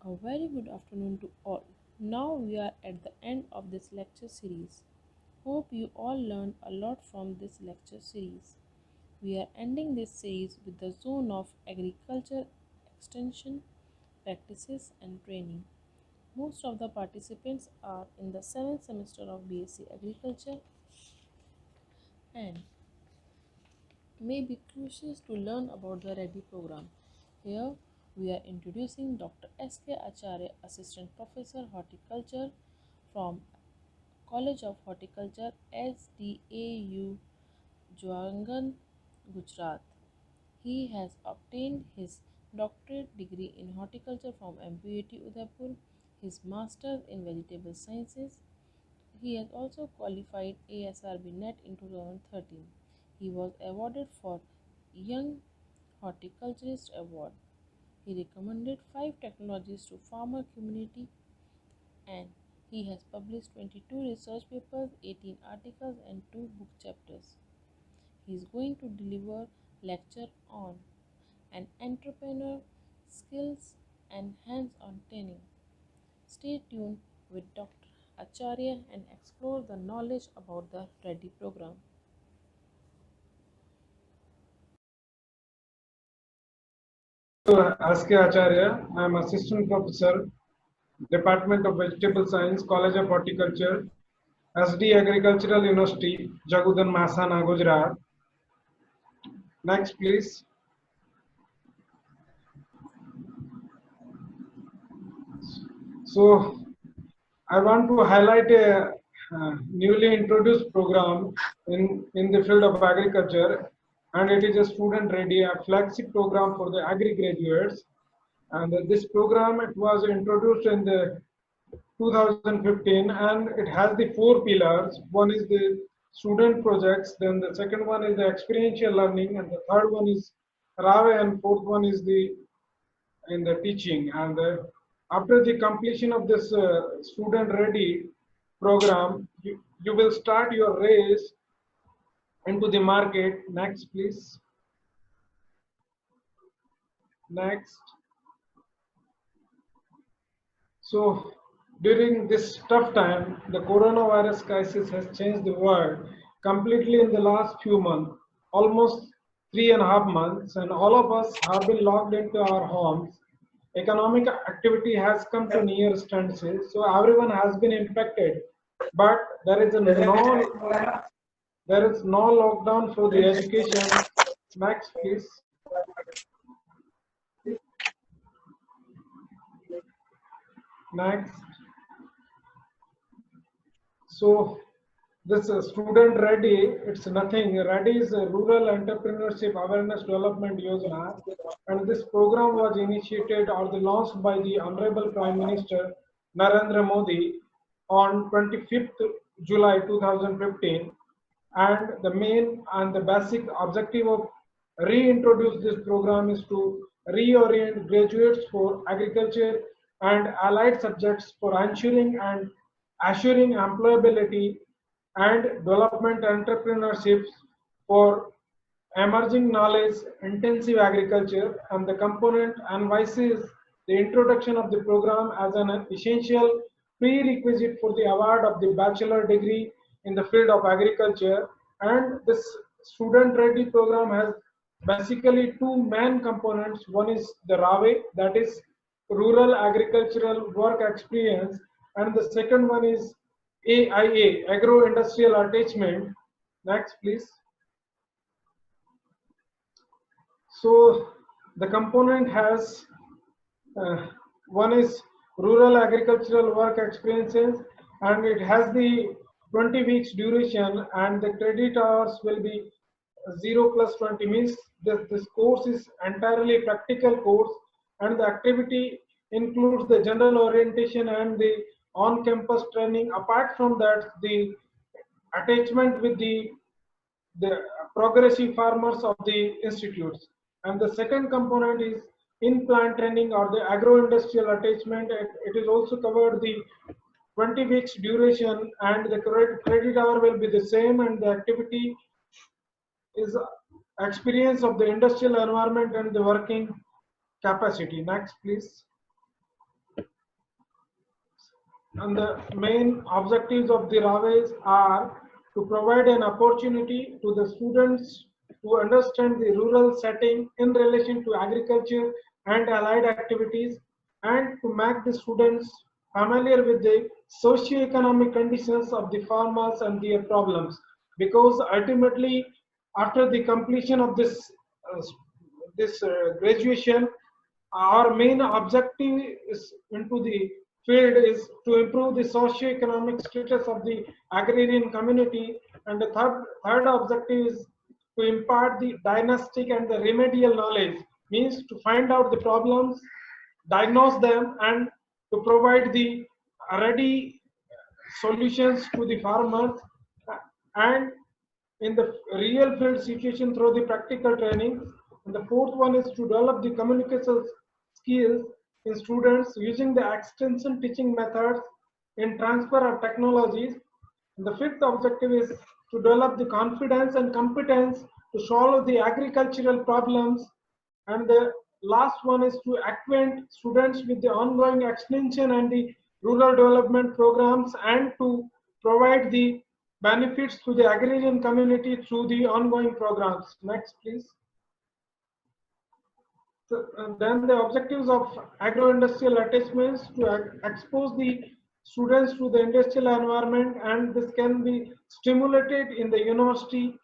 A very good afternoon to all. Now we are at the end of this lecture series. Hope you all learned a lot from this lecture series. We are ending this series with the zone of agriculture extension, practices and training. Most of the participants are in the 7th semester of BSc Agriculture and may be curious to learn about the READY program. Here we are introducing Dr. S.K. Acharya, Assistant Professor Horticulture from College of Horticulture, SDAU, Junagadh, Gujarat. He has obtained his doctorate degree in horticulture from MPUT Udaipur, his master's in vegetable sciences. He has also qualified ASRB NET in 2013. He was awarded for Young Horticulturist Award. He recommended 5 technologies to farmer community and he has published 22 research papers, 18 articles and 2 book chapters. He is going to deliver lecture on an entrepreneur skills and hands-on training. Stay tuned with Dr. Acharya and explore the knowledge about the READY program. S.K. Acharya. I am Assistant Professor, Department of Vegetable Science, College of Horticulture, SD Agricultural University, Jagudan Mahasana, Gujarat. Next, please. So, I want to highlight a newly introduced program in the field of agriculture, and it is a student ready, a flagship program for the agri graduates. And this program, it was introduced in the 2015 and it has the 4 pillars. One is the student projects, then the second one is the experiential learning, and the third one is RAVE, and fourth one is the in the teaching. And after the completion of this student ready program, you will start your race into the market. Next, please. Next. So during this tough time, the coronavirus crisis has changed the world completely in the last few months, almost 3.5 months, and all of us have been locked into our homes. Economic activity has come to near standstill, so everyone has been impacted. But there is no lockdown for the education. Next, please. Next. So this student ready, it's nothing. Ready is a rural entrepreneurship awareness development yojana, and this program was initiated or the launched by the Honorable Prime Minister Narendra Modi on 25th July 2015. And the main and the basic objective of reintroduce this program is to reorient graduates for agriculture and allied subjects for ensuring and assuring employability and development entrepreneurships for emerging knowledge intensive agriculture, and the component advises the introduction of the program as an essential prerequisite for the award of the bachelor degree in the field of agriculture. And this student ready program has basically two main components. One is the RAVE, that is rural agricultural work experience, and the second one is AIA, agro industrial attachment. Next, please. So the component has one is rural agricultural work experiences, and it has the 20 weeks duration, and the credit hours will be 0 plus 20, means this course is entirely practical course, and the activity includes the general orientation and the on-campus training. Apart from that, the attachment with the progressive farmers of the institutes. And the second component is in plant training or the agro-industrial attachment. It is also covered the 20 weeks duration, and the credit hour will be the same, and the activity is experience of the industrial environment and the working capacity. Next, please. And the main objectives of the RAVEs are to provide an opportunity to the students to understand the rural setting in relation to agriculture and allied activities, and to make the students familiar with the socio-economic conditions of the farmers and their problems. Because ultimately, after the completion of uh, graduation, our main objective is into the field is to improve the socio-economic status of the agrarian community, and the third objective is to impart the diagnostic and the remedial knowledge, means to find out the problems, diagnose them, and to provide the ready solutions to the farmers, and in the real field situation through the practical training. And the fourth one is to develop the communication skills in students using the extension teaching methods in transfer of technologies. And the fifth objective is to develop the confidence and competence to solve the agricultural problems. And the last one is to acquaint students with the ongoing extension and the rural development programs, and to provide the benefits to the agrarian community through the ongoing programs. Next, please. So, then the objectives of agro-industrial attachments to expose the students to the industrial environment, and this can be stimulated in the university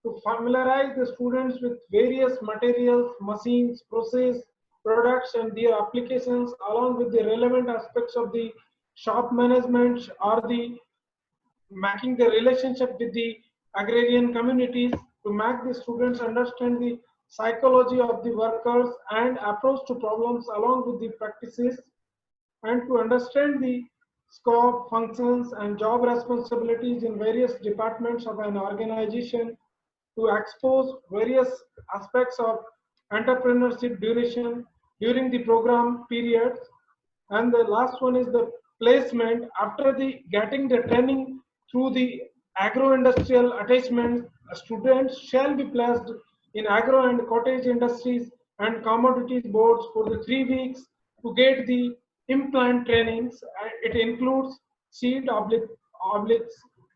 to familiarize the students with various materials, machines, process, products and their applications, along with the relevant aspects of the shop management or the making the relationship with the agrarian communities, to make the students understand the psychology of the workers and approach to problems along with the practices, and to understand the scope, functions, and job responsibilities in various departments of an organization, to expose various aspects of entrepreneurship duration during the program periods. And the last one is the placement after the getting the training through the agro-industrial attachment. Students shall be placed in agro and cottage industries and commodities boards for the 3 weeks to get the implant trainings. It includes seed obliques,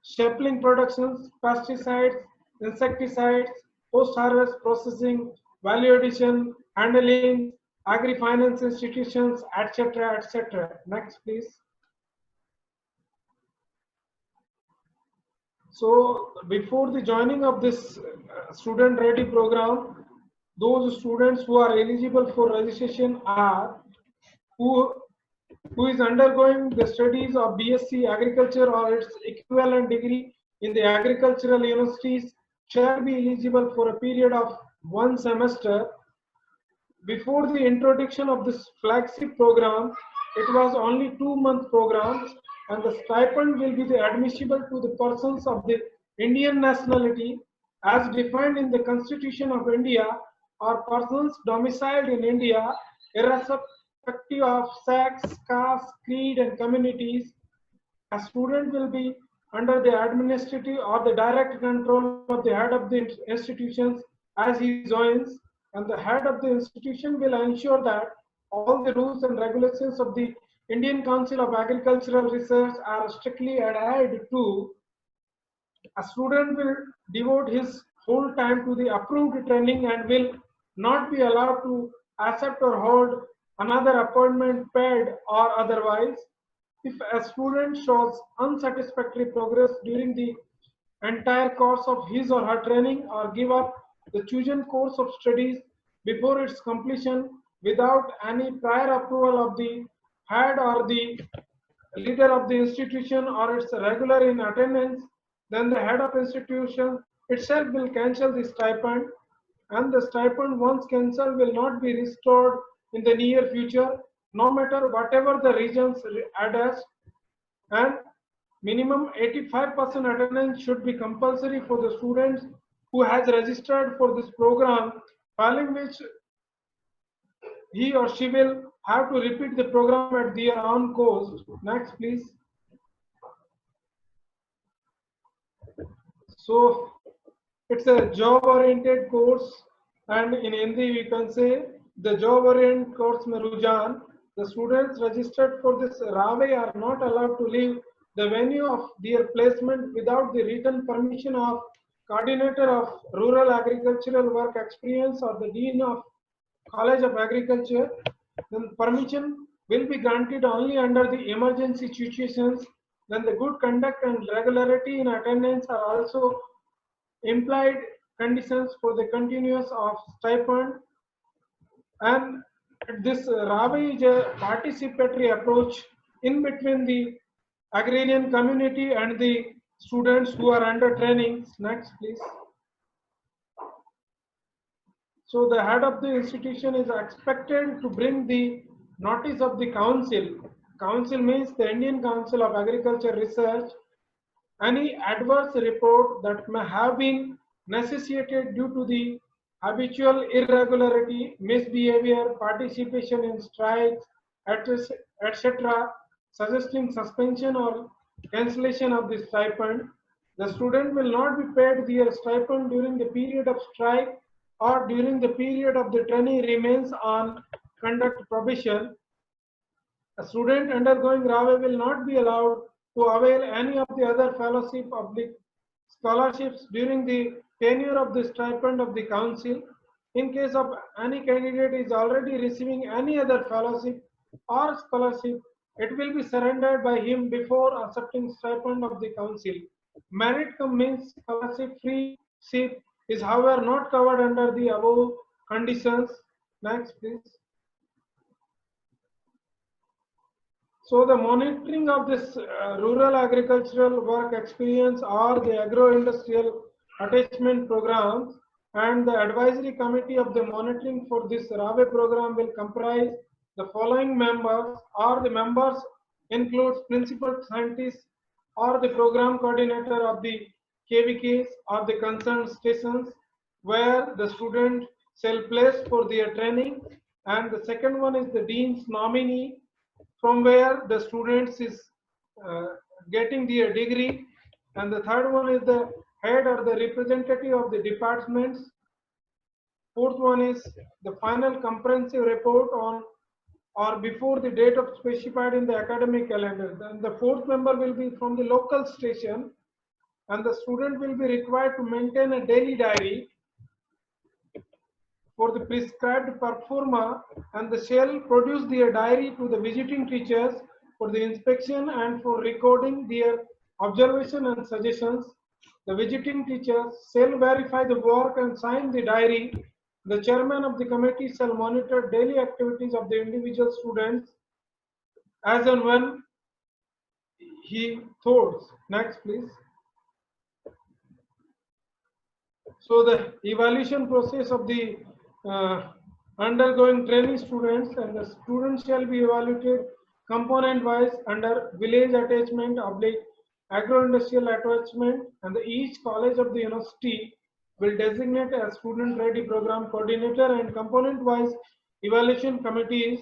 sapling productions, pesticides, insecticides, post-harvest processing, value addition, handling, agri-finance institutions, etc., etc. Next, please. So, before the joining of this student ready program, those students who are eligible for registration are who who is undergoing the studies of BSc Agriculture or its equivalent degree in the agricultural universities shall be eligible for a period of 1 semester. Before the introduction of this flagship program, it was only 2 month program, and the stipend will be the admissible to the persons of the Indian nationality as defined in the Constitution of India, or persons domiciled in India irrespective of sex, caste, creed and communities. A student will be under the administrative or the direct control of the head of the institutions as he joins, and the head of the institution will ensure that all the rules and regulations of the Indian Council of Agricultural Research are strictly adhered to. A student will devote his whole time to the approved training and will not be allowed to accept or hold another appointment, paid or otherwise. If a student shows unsatisfactory progress during the entire course of his or her training, or give up the chosen course of studies before its completion without any prior approval of the head or the leader of the institution, or its regular in attendance, then the head of institution itself will cancel the stipend, and the stipend once cancelled will not be restored in the near future, no matter whatever the reasons addressed. And minimum 85% attendance should be compulsory for the students who has registered for this program, following which he or she will have to repeat the program at their own cost. Next, please. So it's a job-oriented course, and in Hindi we can say the job-oriented course में रुझान. The students registered for this RAVE are not allowed to leave the venue of their placement without the written permission of coordinator of rural agricultural work experience or the dean of College of Agriculture. Then permission will be granted only under the emergency situations. Then the good conduct and regularity in attendance are also implied conditions for the continuous of stipend. And this RAVE is a participatory approach in between the agrarian community and the students who are under training. Next, please. So the head of the institution is expected to bring the notice of the council. Council means the Indian Council of Agriculture Research. Any adverse report that may have been necessitated due to the habitual irregularity, misbehavior, participation in strikes, etc., suggesting suspension or cancellation of the stipend. The student will not be paid their stipend during the period of strike or during the period of the training remains on conduct probation. A student undergoing RAVE will not be allowed to avail any of the other fellowship of the scholarships during the tenure of the stipend of the council. In case of any candidate is already receiving any other fellowship or scholarship, it will be surrendered by him before accepting stipend of the council. Merit cum means scholarship free ship is however not covered under the above conditions. Next, please. So the monitoring of this rural agricultural work experience or the agro-industrial attachment programs and the advisory committee of the monitoring for this RAVE program will comprise the following members, or the members includes principal scientists or the program coordinator of the KVKs or the concerned stations where the student shall place for their training, and the second one is the dean's nominee from where the students is getting their degree, and the third one is the head or the representative of the departments. Fourth one is the final comprehensive report on or before the date of specified in the academic calendar. Then the fourth member will be from the local station, and the student will be required to maintain a daily diary for the prescribed performer, and the shall produce their diary to the visiting teachers for the inspection and for recording their observation and suggestions. The visiting teachers shall verify the work and sign the diary. The chairman of the committee shall monitor daily activities of the individual students as and when he thoughts. Next, please. So the evaluation process of the undergoing training students, and the students shall be evaluated component wise under village attachment oblique agro-industrial attachment, and each college of the university will designate a student ready program coordinator and component wise evaluation committees.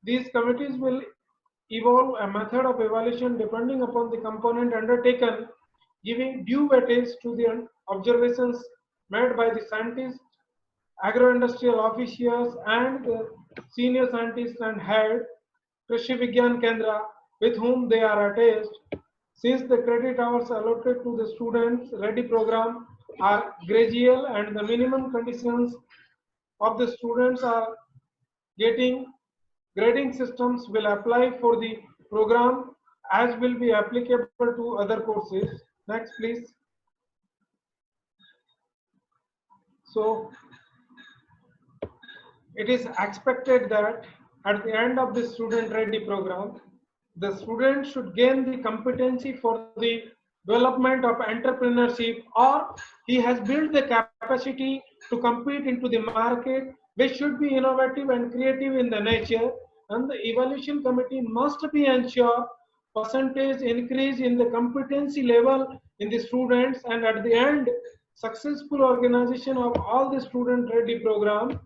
These committees will evolve a method of evaluation depending upon the component undertaken, giving due weightage to the observations made by the scientists, agro-industrial officials, and the senior scientists and head Krishi Vigyan Kendra with whom they are attached. Since the credit hours allotted to the students ready program are gradual and the minimum conditions of the students are getting, grading systems will apply for the program as will be applicable to other courses. Next, please. So it is expected that at the end of the student ready program, the student should gain the competency for the development of entrepreneurship, or he has built the capacity to compete into the market, which should be innovative and creative in the nature, and the evaluation committee must be ensure percentage increase in the competency level in the students, and at the end successful organization of all the student ready program,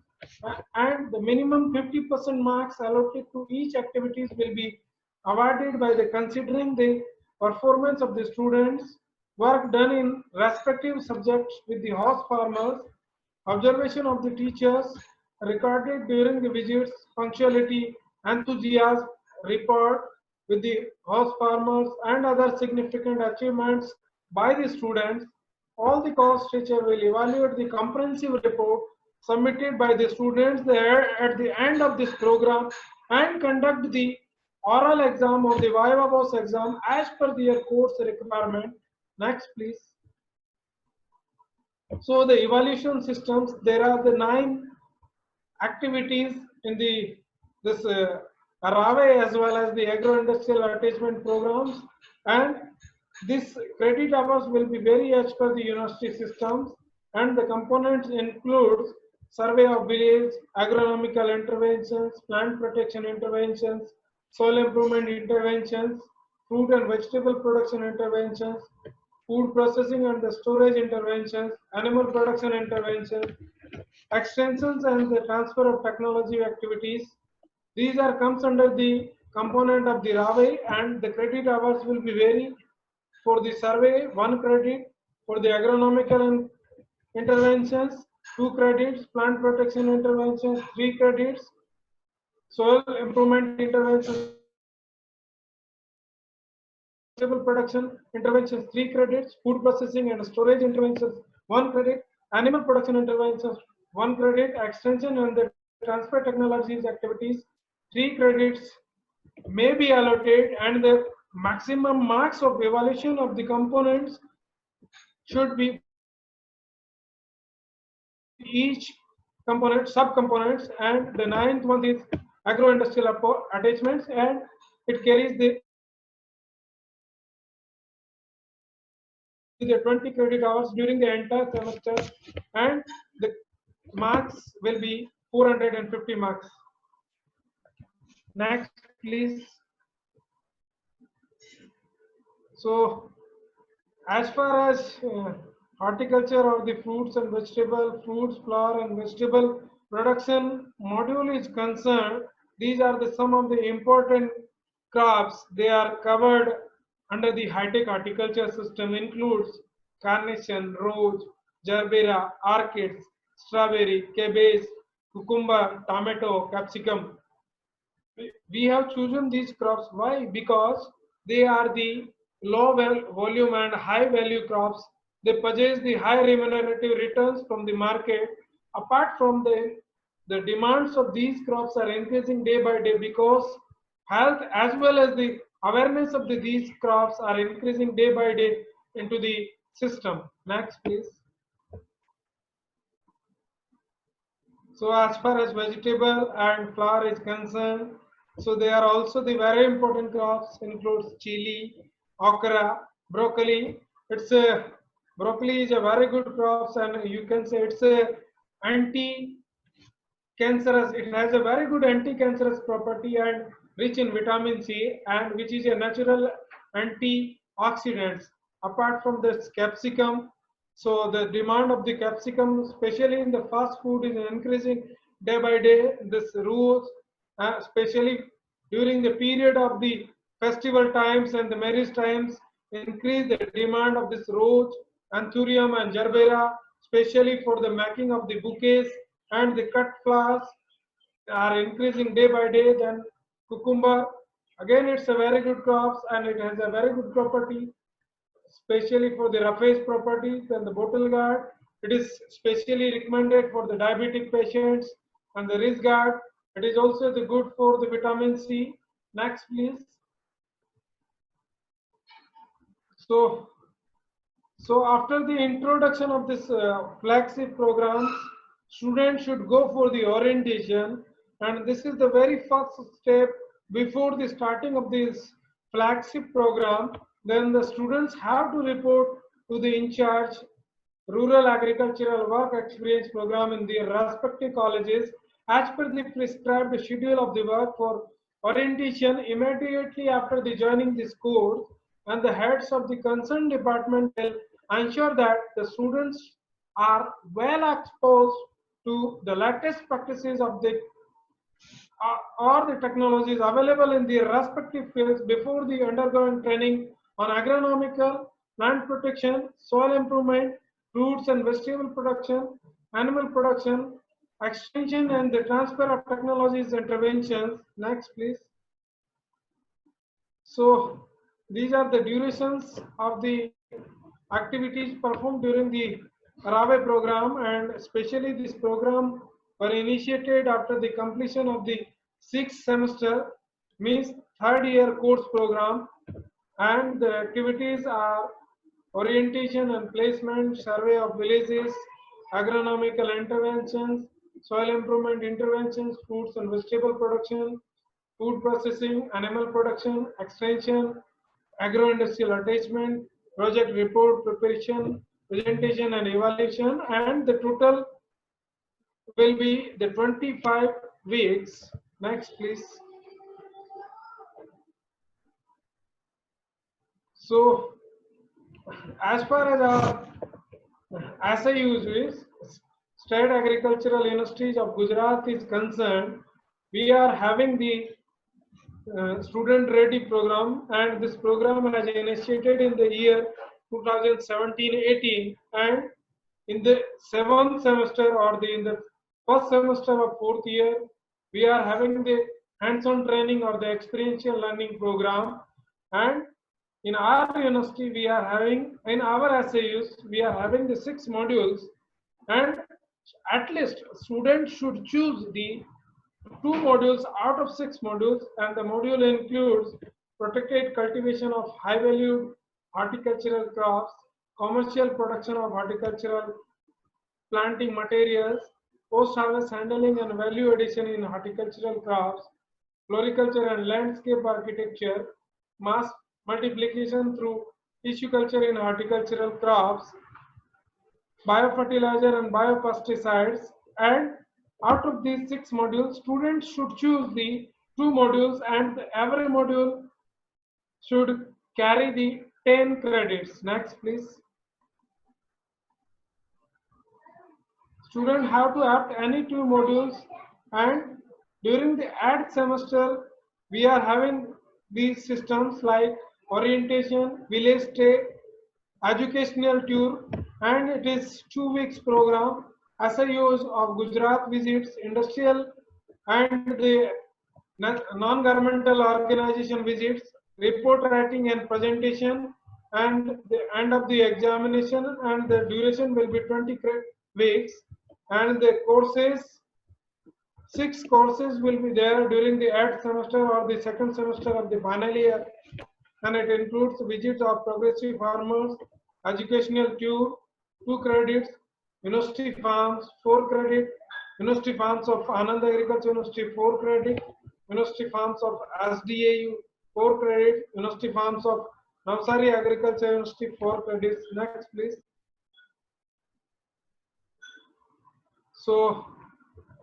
and the minimum 50% marks allotted to each activities will be awarded by the considering the performance of the students, work done in respective subjects with the host farmers, observation of the teachers recorded during the visits, punctuality, enthusiasm report with the horse farmers and other significant achievements by the students. All the course teacher will evaluate the comprehensive report submitted by the students there at the end of this program and conduct the oral exam or the Viva Voce exam as per their course requirement. Next, please. So the evaluation systems, there are the 9 activities in the this RAVE as well as the agro-industrial attachment programs, and this credit hours will be very as per the university systems, and the components includes survey of village, agronomical interventions, plant protection interventions, soil improvement interventions, fruit and vegetable production interventions, food processing and the storage interventions, animal production interventions, extensions and the transfer of technology activities. These are comes under the component of the RAVE, and the credit hours will be vary. For the survey, 1 credit; for the agronomical interventions, 2 credits; plant protection interventions, 3 credits; soil improvement interventions, 4 credits; vegetable production interventions, 3 credits; food processing and storage interventions, 1 credit; animal production interventions, 1 credit; extension and the transfer technologies activities, 3 credits may be allotted, and the maximum marks of evaluation of the components should be each component, sub-components, and the 9th one is agro-industrial attachments, and it carries the 20 credit hours during the entire semester, and the marks will be 450 marks. Next, please. So, as far as horticulture or the fruits and vegetable, fruits, flower and vegetable production module is concerned, these are the some of the important crops. They are covered under the high-tech horticulture system, includes carnation, rose, gerbera, orchids, strawberry, cabbage, cucumber, tomato, capsicum. We have chosen these crops. Why? Because they are the low volume and high value crops. They possess the high remunerative returns from the market. Apart from the demands of these crops are increasing day by day, because health as well as the awareness of these crops are increasing day by day into the system. Next, please. So as far as vegetable and flower is concerned, so they are also the very important crops, includes chili, okra, broccoli. It's a broccoli is a very good crops, and you can say it's a anti-cancerous. It has a very good anti-cancerous property and rich in vitamin C, and which is a natural antioxidants. Apart from this capsicum, so the demand of the capsicum, especially in the fast food, is increasing day by day. This rules, especially during the period of the festival times and the marriage times, increase the demand of this rose, anthurium, and gerbera, especially for the making of the bouquets, and the cut flowers are increasing day by day. Then cucumber, again it's a very good crops, and it has a very good property, especially for the roughage properties. And the bottle guard, it is specially recommended for the diabetic patients, and the wrist guard, it is also the good for the vitamin C. Next, please. So, after the introduction of this flagship programs, students should go for the orientation, and this is the very first step before the starting of this flagship program. Then the students have to report to the in charge rural agricultural work experience program in their respective colleges as per the prescribed schedule of the work. For orientation immediately after the joining this course, and the heads of the concerned department will ensure that the students are well exposed to the latest practices of the or the technologies available in their respective fields before the undergoing training on agronomical, plant protection, soil improvement, fruits and vegetable production, animal production, extension and the transfer of technologies interventions. Next, please. So these are the durations of the activities performed during the RAVE program, and especially this program were initiated after the completion of the sixth semester, means third year course program, and the activities are orientation and placement, survey of villages, agronomical interventions, soil improvement interventions, fruits and vegetable production, food processing, animal production, extension, agro-industrial attachment, project report preparation, presentation and evaluation, and the total will be the 25 weeks. Next, please. So, as far as our SIUs is, State Agricultural Universities of Gujarat is concerned, we are having the student ready program, and this program has initiated in the year 2017-18, and in the seventh semester or in the first semester of fourth year we are having the hands-on training or the experiential learning program. And in our university we are having, in our SAUs we are having the 6 modules, and at least students should choose the 2 modules out of 6 modules, and the module includes protected cultivation of high valued horticultural crops, commercial production of horticultural planting materials, post harvest handling and value addition in horticultural crops, floriculture and landscape architecture, mass multiplication through tissue culture in horticultural crops, biofertilizer and biopesticides. And out of these 6 modules, students should choose the 2 modules, and every module should carry the 10 credits. Next, please. Students have to opt any 2 modules, and during the add semester, we are having these systems like orientation, village stay, educational tour, and it is 2 weeks program. SIOs of Gujarat visits, industrial and the non-governmental organization visits, report writing and presentation, and the end of the examination, and the duration will be 20 weeks, and the courses, 6 courses will be there during the 8th semester or the 2nd semester of the final year, and it includes visits of progressive farmers, educational tour, 2 credits, university farms, 4 credit, university farms of Anand Agriculture University, 4 credit, university farms of SDAU, 4 credit, university farms of Navsari Agriculture University, 4 credits. Next, please. So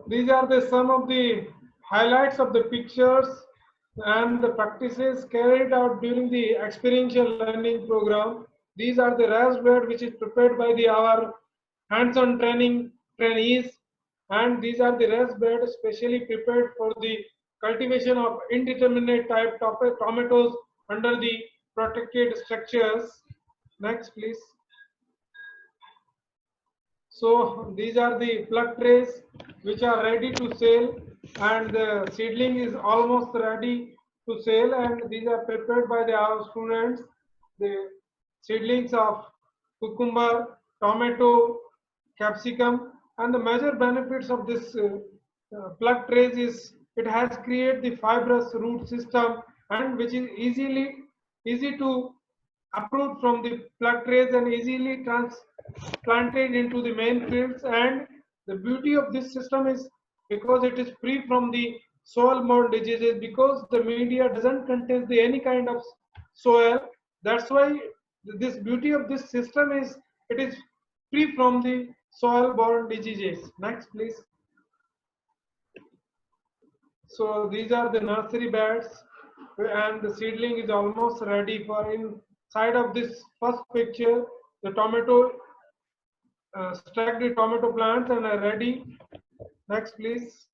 these are the some of the highlights of the pictures and the practices carried out during the experiential learning program. These are the raised bed which is prepared by our hands-on trainees, and these are the raised bed specially prepared for the cultivation of indeterminate type tomatoes under the protected structures. Next, please. So these are the plug trays which are ready to sell, and the seedling is almost ready to sell, and these are prepared by our students. The seedlings of cucumber, tomato, capsicum, and the major benefits of this plug trays is it has created the fibrous root system, and which is easy to uproot from the plug trays and easily transplanted into the main fields. And the beauty of this system is because it is free from the soil-borne diseases, because the media doesn't contain any kind of soil. That's why this beauty of this system is it is free from the soil-borne diseases. Next, please. So these are the nursery beds, and the seedling is almost ready for inside of this first picture. The tomato stacked the tomato plants and are ready. Next, please.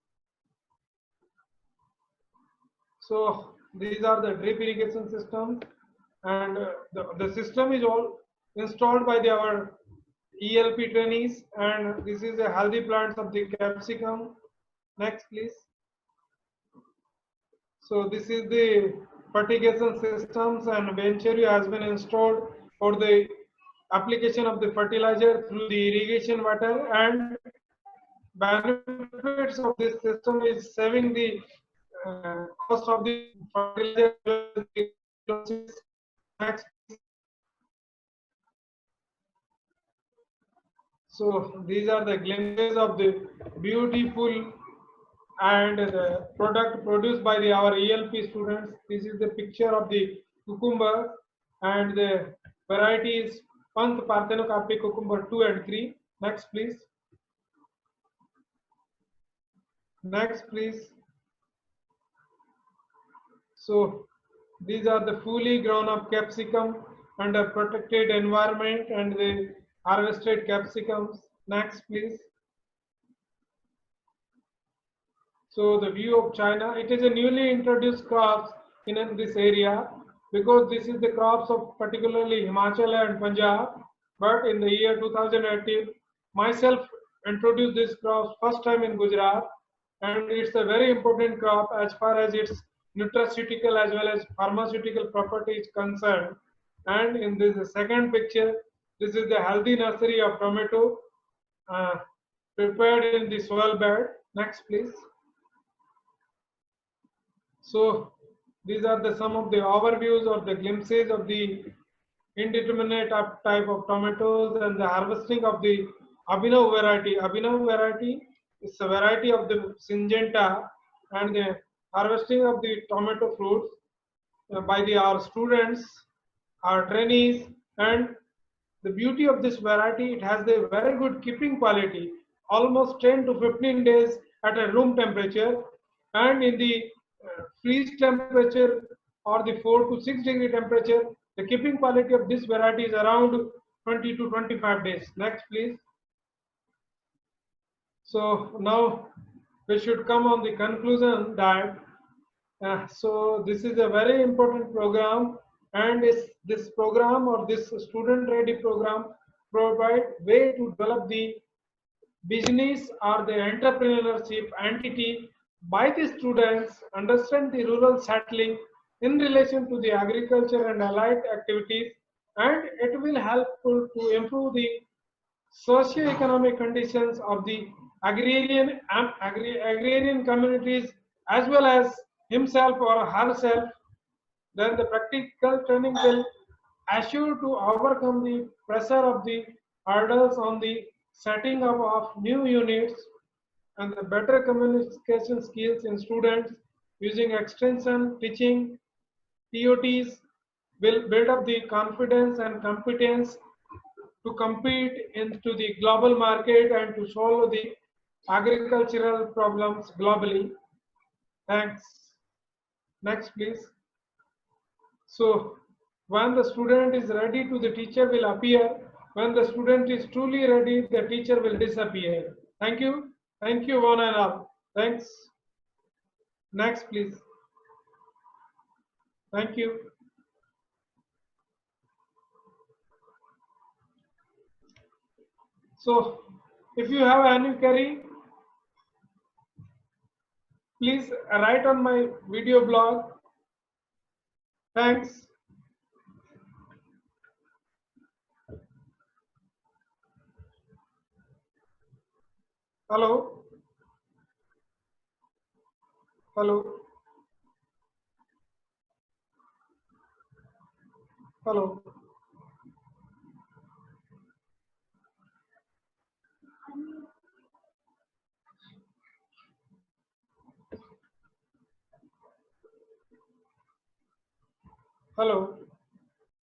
So these are the drip irrigation systems, and the system is all installed by our ELP trainees, and this is a healthy plants of the capsicum. Next, please. So this is the fertigation systems, and Venturi has been installed for the application of the fertilizer through the irrigation water, and benefits of this system is saving the cost of the fertilizer as well as the losses. Next, so these are the glimpses of the beautiful and the product produced by our ELP students. This is the picture of the cucumber, and the variety is Pant Parthenocarpic cucumber 2 and 3. Next, please. Next, please. So these are the fully grown up capsicum under protected environment and the harvested capsicums. Next, please. So the view of China, it is a newly introduced crops in this area, because this is the crops of particularly Himachal and Punjab. But in the year 2018, myself introduced this crops first time in Gujarat, and it's a very important crop as far as its nutraceutical as well as pharmaceutical property is concerned. And in this second picture, this is the healthy nursery of tomato uh, prepared in the soil bed. Next, please. So these are the some of the overviews or the glimpses of the indeterminate type of tomatoes and the harvesting of the Abhinav variety. Abhinav variety is a variety of the Syngenta, and the harvesting of the tomato fruits by our students, our trainees, and the beauty of this variety, it has the very good keeping quality, almost 10 to 15 days at a room temperature, and in the freeze temperature or the 4 to 6 degree temperature, the keeping quality of this variety is around 20 to 25 days. Next, please. So now we should come on the conclusion that so this is a very important program, and this program or this student ready program provide way to develop the business or the entrepreneurship entity by the students, understand the rural settling in relation to the agriculture and allied activities, and it will help to improve the socio-economic conditions of the agrarian communities as well as himself or herself. Then the practical training will assure to overcome the pressure of the hurdles on the setting up of new units, and the better communication skills in students using extension teaching TOTs will build up the confidence and competence to compete into the global market and to solve the agricultural problems globally. Thanks. Next, please. So, when the student is ready to, the teacher will appear. When the student is truly ready, the teacher will disappear. Thank you. Thank you, one and all. Thanks. Next, please. Thank you. So, if you have any query, please write on my video blog. Thanks. Hello. Hello. Hello. Hello.